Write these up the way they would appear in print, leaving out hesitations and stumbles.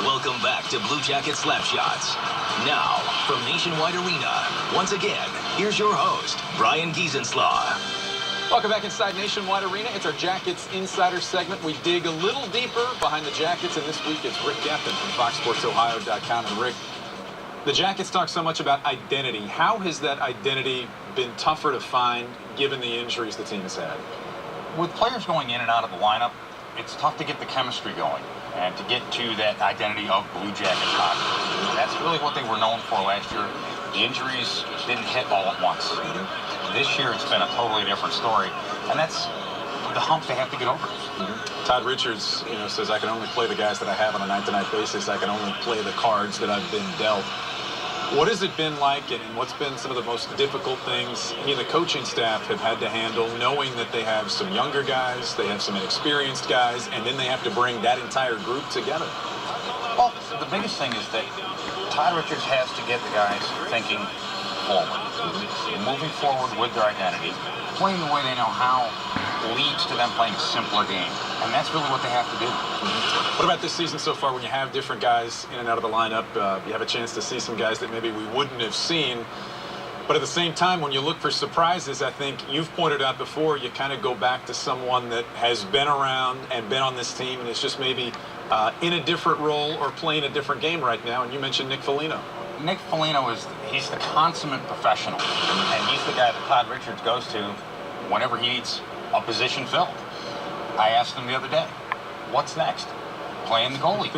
Welcome back to Blue Jacket Slapshots. Now, from Nationwide Arena, once again, here's your host, Brian Giesenslaw. Welcome back inside Nationwide Arena. It's our Jackets Insider segment. We dig a little deeper behind the Jackets, and this week it's Rick Geffin from FoxSportsOhio.com. And Rick, the Jackets talk so much about identity. How has that identity been tougher to find given the injuries the team has had? With players going in and out of the lineup, it's tough to get the chemistry going and to get to that identity of Blue Jackets hockey. That's really what they were known for last year. The injuries didn't hit all at once. This year it's been a totally different story, and that's the hump they have to get over. Todd Richards, says I can only play the guys that I have on a night-to-night basis. I can only play the cards that I've been dealt. What has it been like, and what's been some of the most difficult things he and the coaching staff have had to handle, knowing that they have some younger guys, they have some inexperienced guys, and then they have to bring that entire group together? Well, the biggest thing is that Todd Richards has to get the guys thinking forward, moving forward with their identity, playing the way they know how leads to them playing a simpler game. And that's really what they have to do. What about this season so far when you have different guys in and out of the lineup? You have a chance to see some guys that maybe we wouldn't have seen. But at the same time, when you look for surprises, I think you've pointed out before, you kind of go back to someone that has been around and been on this team and is just maybe in a different role or playing a different game right now. And you mentioned Nick Foligno. Nick Foligno he's the consummate professional. And he's the guy that Todd Richards goes to whenever he needs a position filled. I asked him the other day, what's next? Playing the goalie,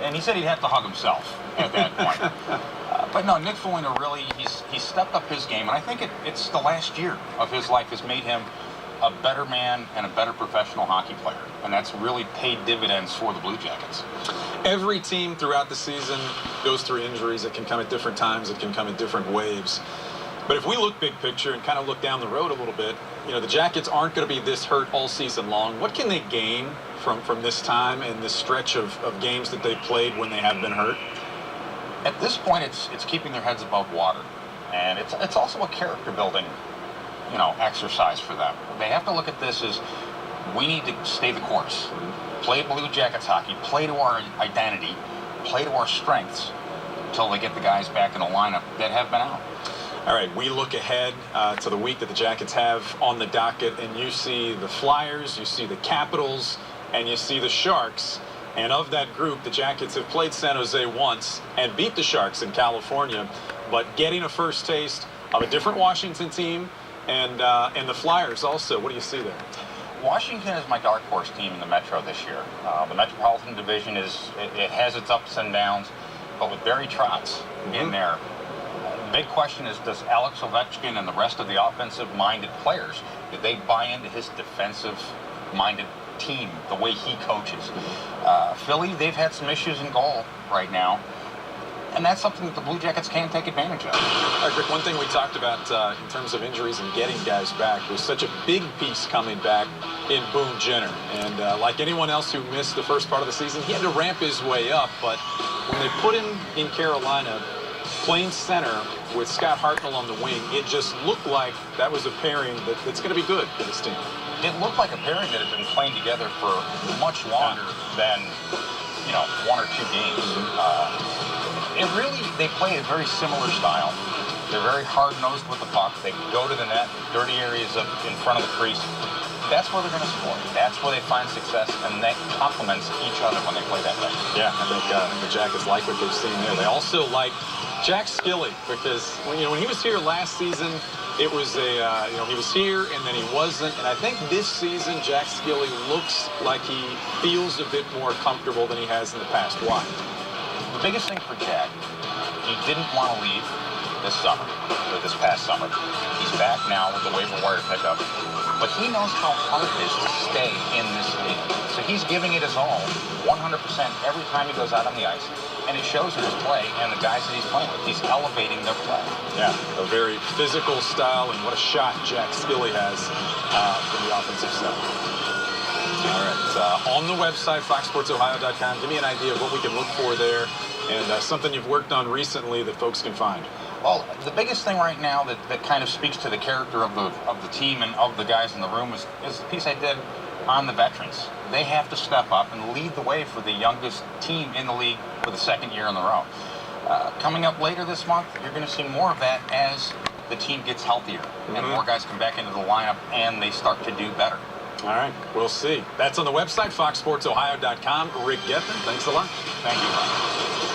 and he said he'd have to hug himself at that point. But no, Nick Foligno really, he's stepped up his game, and I think it's the last year of his life has made him a better man and a better professional hockey player, and that's really paid dividends for the Blue Jackets. Every team throughout the season goes through injuries. It can come at different times. It can come in different waves. But if we look big picture and kind of look down the road a little bit, the Jackets aren't going to be this hurt all season long. What can they gain from this time and this stretch of games that they've played when they have been hurt? At this point, it's keeping their heads above water. And it's also a character building, exercise for them. They have to look at this as we need to stay the course. Play Blue Jackets hockey, play to our identity, play to our strengths until they get the guys back in the lineup that have been out. All right, we look ahead to the week that the Jackets have on the docket, and you see the Flyers, you see the Capitals, and you see the Sharks. And of that group, the Jackets have played San Jose once and beat the Sharks in California, but getting a first taste of a different Washington team and the Flyers also. What do you see there? Washington is my dark horse team in the Metro this year. The Metropolitan Division it has its ups and downs, but with Barry Trotz in there, the big question is, does Alex Ovechkin and the rest of the offensive-minded players, did they buy into his defensive-minded team, the way he coaches? Philly, they've had some issues in goal right now, and that's something that the Blue Jackets can take advantage of. All right, Rick, one thing we talked about in terms of injuries and getting guys back was such a big piece coming back in Boone Jenner. And like anyone else who missed the first part of the season, he had to ramp his way up. But when they put him in Carolina, playing center with Scott Hartnell on the wing, it just looked like that was a pairing that's going to be good for this team. It looked like a pairing that had been playing together for much longer than, 1 or 2 games. They play a very similar style. They're very hard-nosed with the puck. They go to the net, dirty areas up in front of the crease. That's where they're going to score. That's where they find success, and that complements each other when they play that way. Yeah, I think the Jackets like what they've seen there. They also like Jack Skilly, because when he was here last season, it was he was here and then he wasn't. And I think this season Jack Skilly looks like he feels a bit more comfortable than he has in the past. Why? The biggest thing for Jack, he didn't want to leave this past summer. He's back now with the waiver wire pickup, but he knows how hard it is to stay in this league. So he's giving it his all, 100% every time he goes out on the ice, and it shows in his play and the guys that he's playing with. He's elevating their play. Yeah, a very physical style, and what a shot Jack Skilly has from the offensive side. All right, on the website, FoxSportsOhio.com, give me an idea of what we can look for there and something you've worked on recently that folks can find. Well, the biggest thing right now that kind of speaks to the character of the team and of the guys in the room is the piece I did on the veterans. They have to step up and lead the way for the youngest team in the league for the second year in a row. Coming up later this month, you're going to see more of that as the team gets healthier and more guys come back into the lineup and they start to do better. All right, we'll see. That's on the website, foxsportsohio.com. Rick Geffen, thanks a lot. Thank you, Brian.